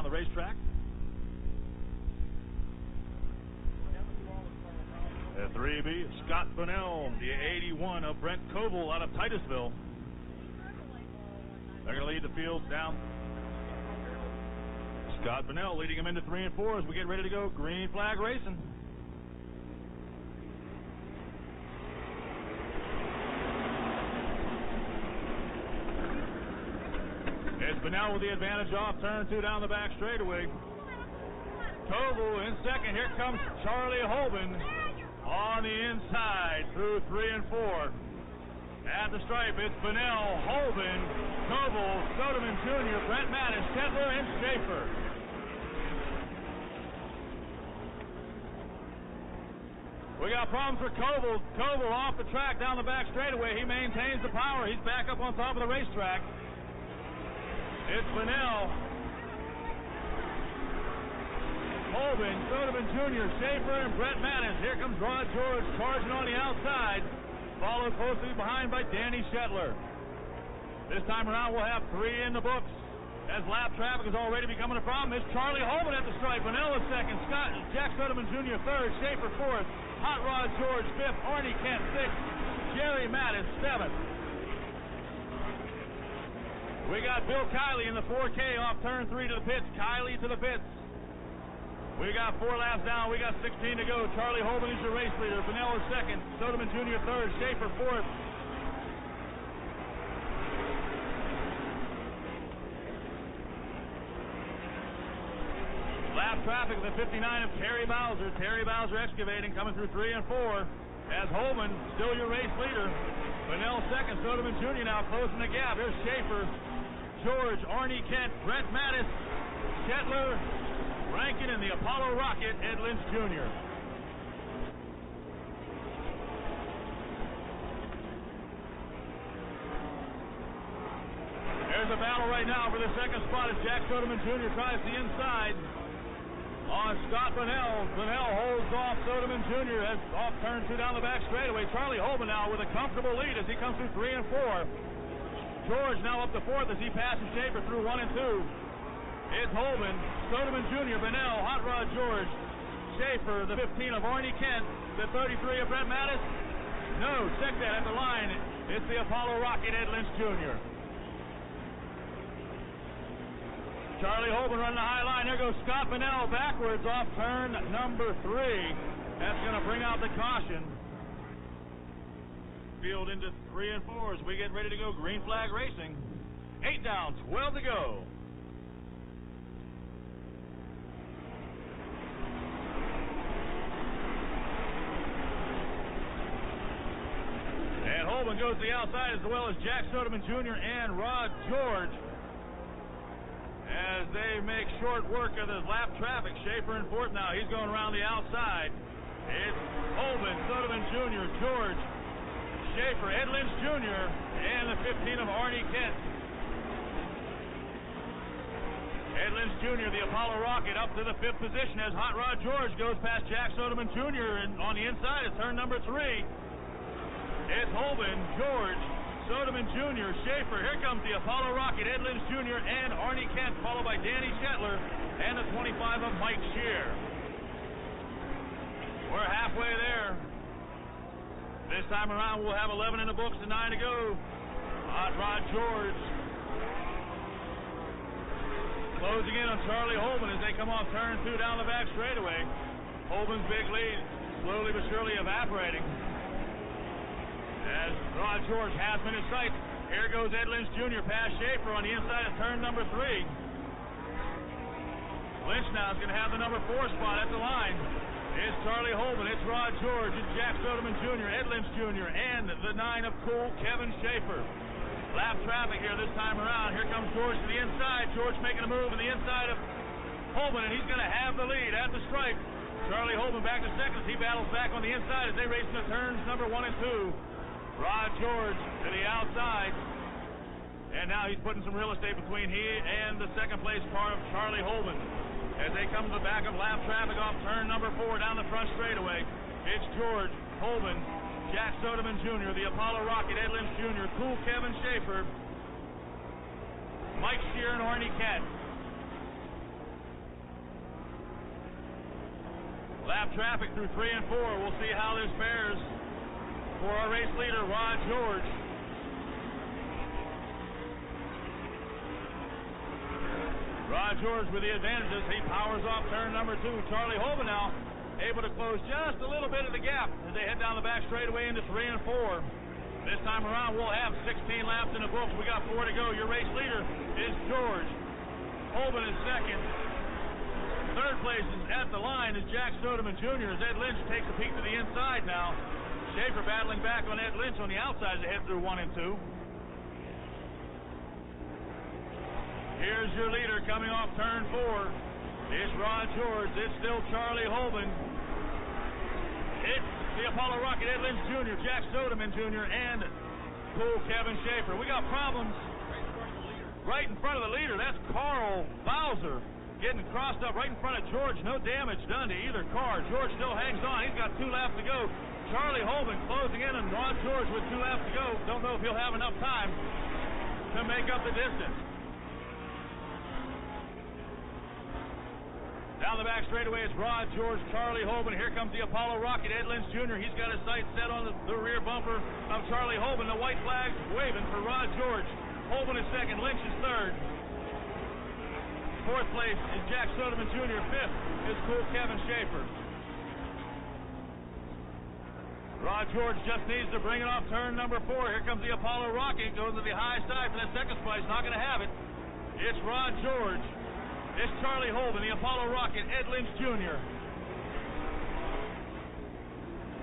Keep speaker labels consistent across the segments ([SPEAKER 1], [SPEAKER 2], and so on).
[SPEAKER 1] around the racetrack. At 3B, Scott Bunnell, the 81 of Brent Koval out of Titusville. They're going to lead the field down. Scott Bunnell leading them into 3 and 4 as we get ready to go green flag racing. It's Bunnell with the advantage off turn 2 down the back straightaway. Koval in second. Here comes Charlie Holben on the inside through 3 and 4. At the stripe, it's Bunnell, Holben, Koval, Soderman Jr., Brent Mattis, Kettler, and Schaefer. We got problems for Koval. Koval off the track down the back straightaway. He maintains the power. He's back up on top of the racetrack. It's Bunnell, Holben, Soderman Jr., Schaefer, and Brent Mattis. Here comes Rod George charging on the outside, followed closely behind by Danny Shetler. This time around, we'll have 3 in the books. As lap traffic is already becoming a problem, it's Charlie Holben at the stripe. Bunnell is second, Jack Soderman Jr. third, Schaefer fourth, Hot Rod George fifth, Arnie Kent sixth, Jerry Mattis seventh. We got Bill Kiley in the 4K off turn 3 to the pits. Kiley to the pits. We got 4 laps down. We got 16 to go. Charlie Holben is your race leader. Bunnell is second. Soderman Jr. third. Schaefer fourth. Lap traffic of the 59 of Terry Bowser. Terry Bowser excavating coming through 3 and 4. As Holben still your race leader. Bunnell second. Soderman Jr. now closing the gap. Here's Schaefer, George, Arnie Kent, Brent Mattis, Kettler, Rankin, and the Apollo Rocket, Ed Lynch Jr. There's a battle right now for the second spot as Jack Soderman Jr. tries the inside on Scott Bunnell. Bunnell holds off Soderman Jr. as off turn 2 down the back straightaway. Charlie Holben now with a comfortable lead as he comes through 3 and 4. George now up to 4th as he passes Schaefer through 1 and 2. It's Holben, Soderman Jr., Bunnell, Hot Rod George, Schaefer, the 15 of Arnie Kent, the 33 of Brent Mattis. No, check that at the line. It's the Apollo Rocket, Ed Lynch Jr. Charlie Holben running the high line. There goes Scott Bunnell backwards off turn number 3. That's going to bring out the caution. Field into 3 and 4 as we get ready to go green flag racing. 8 down, 12 to go. And Holben goes to the outside as well as Jack Soderman Jr. and Rod George as they make short work of the lap traffic. Schaefer in 4th now. He's going around the outside. It's Holben, Soderman Jr., George, Schaefer, Ed Lynch Jr., and the 15 of Arnie Kent. Ed Lynch Jr., the Apollo Rocket, up to the 5th position as Hot Rod George goes past Jack Soderman Jr. and on the inside at turn number 3. It's Holben, George, Soderman Jr., Schaefer. Here comes the Apollo Rocket, Ed Lynch Jr., and Arnie Kent, followed by Danny Shetler and the 25 of Mike Shear. We're halfway there. This time around, we'll have 11 in the books and 9 to go. Hot Rod George closing in on Charlie Holben as they come off turn 2 down the back straightaway. Holben's big lead slowly but surely evaporating as Rod George has been in sight. Here goes Ed Lynch Jr. past Schaefer on the inside of turn number 3. Lynch now is going to have the number 4 spot at the line. It's Charlie Holben, it's Rod George, it's Jack Soderman Jr., Ed Lynch Jr., and the 9 of Cool, Kevin Schaefer. Lap traffic here this time around. Here comes George to the inside. George making a move on the inside of Holben, and he's going to have the lead at the stripe. Charlie Holben back to second. He battles back on the inside as they race into turns number 1 and 2. Rod George to the outside. And now he's putting some real estate between he and the second place car of Charlie Holben as they come to the back of lap traffic off turn number 4 down the front straightaway. It's George, Holben, Jack Soderman Jr., the Apollo Rocket, Ed Lynch Jr., Cool Kevin Schaefer, Mike Shear, and Arnie Kent. Lap traffic through 3 and 4. We'll see how this fares for our race leader, Rod George. Rod George with the advantages. He powers off turn number 2. Charlie Holman now able to close just a little bit of the gap as they head down the back straightaway into 3 and 4. This time around, we'll have 16 laps in the books. We got 4 to go. Your race leader is George. Holman is second. Third place is at the line is Jack Soderman Jr. as Ed Lynch takes a peek to the inside now. Schaefer battling back on Ed Lynch on the outside as they head through 1 and 2. Here's your leader coming off turn 4. It's Rod George. It's still Charlie Holman. It's the Apollo Rocket, Ed Lynch Jr., Jack Soderman Jr., and cool Kevin Schaefer. We got problems right in front of the leader. That's Carl Bowser getting crossed up right in front of George. No damage done to either car. George still hangs on. He's got 2 laps to go. Charlie Holman closing in on Rod George with 2 laps to go. Don't know if he'll have enough time to make up the distance. Down the back straightaway, it's Rod George, Charlie Holman. Here comes the Apollo Rocket, Ed Lynch Jr. He's got his sights set on the rear bumper of Charlie Holman. The white flag waving for Rod George. Holman is second, Lynch is third. Fourth place is Jack Soderman Jr. Fifth is cool Kevin Schaefer. Rod George just needs to bring it off turn number 4. Here comes the Apollo Rocket, goes to the high side for that second place. Not going to have it. It's Rod George. It's Charlie Holman, the Apollo Rocket, Ed Lynch Jr.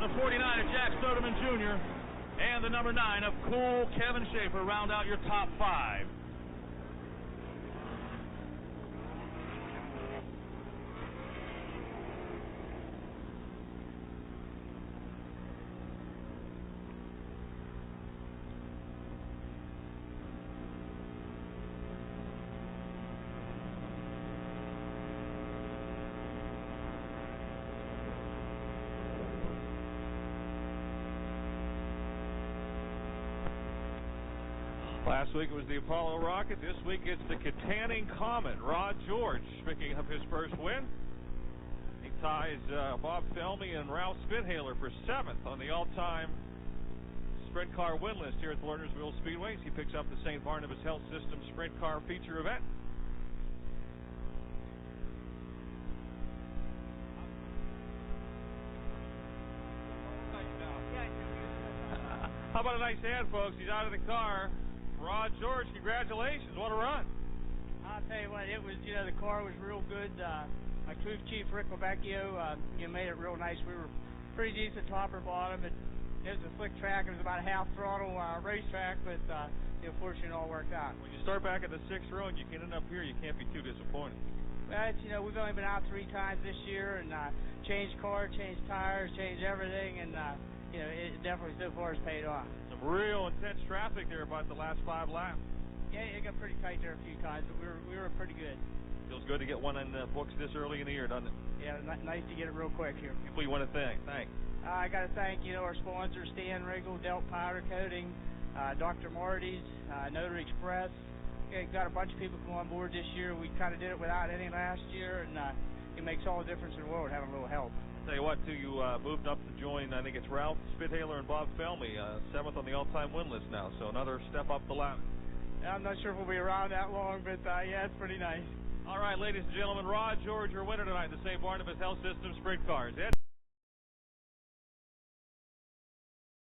[SPEAKER 1] The 49 of Jack Soderman Jr. and the number 9 of cool Kevin Schaefer round out your top 5.
[SPEAKER 2] Last week it was the Apollo Rocket. This week it's the Katanning Comet. Rod George picking up his first win. He ties Bob Felmy and Ralph Spithaler for 7th on the all-time sprint car win list here at the Lernerville Speedway. He picks up the St. Barnabas Health System Sprint Car Feature event. How about a nice hand, folks? He's out of the car. Rod George, congratulations. What a run.
[SPEAKER 3] I'll tell you what, it was, the car was real good. My crew chief, Rick Lavecchio, made it real nice. We were pretty decent top or bottom. It was a slick track. It was about a half throttle racetrack, but fortunately it all worked out.
[SPEAKER 2] When you start back at the 6th row and you can end up here, you can't be too disappointed.
[SPEAKER 3] But, we've only been out 3 times this year and changed car, changed tires, changed everything, and it definitely so far has paid off.
[SPEAKER 2] Some real intense traffic there about the last 5 laps.
[SPEAKER 3] Yeah, it got pretty tight there a few times, but we were pretty good.
[SPEAKER 2] Feels good to get one in the books this early in the year, doesn't it?
[SPEAKER 3] Yeah, nice to get it real quick here.
[SPEAKER 2] People you want to thank.
[SPEAKER 3] I got to thank, our sponsors, Stan Riggle, Delt Powder Coating, Dr. Marty's, Notary Express. Got a bunch of people come on board this year. We kind of did it without any last year, and it makes all the difference in the world having a little help.
[SPEAKER 2] Tell you what, too, you moved up to join, I think it's Ralph Spithaler and Bob Felmy, 7th on the all-time win list now, so another step up the ladder.
[SPEAKER 3] I'm not sure if we'll be around that long, but yeah, it's pretty nice.
[SPEAKER 2] All right, ladies and gentlemen, Rod George, your winner tonight, the St. Barnabas Health System Sprint Cars. Ed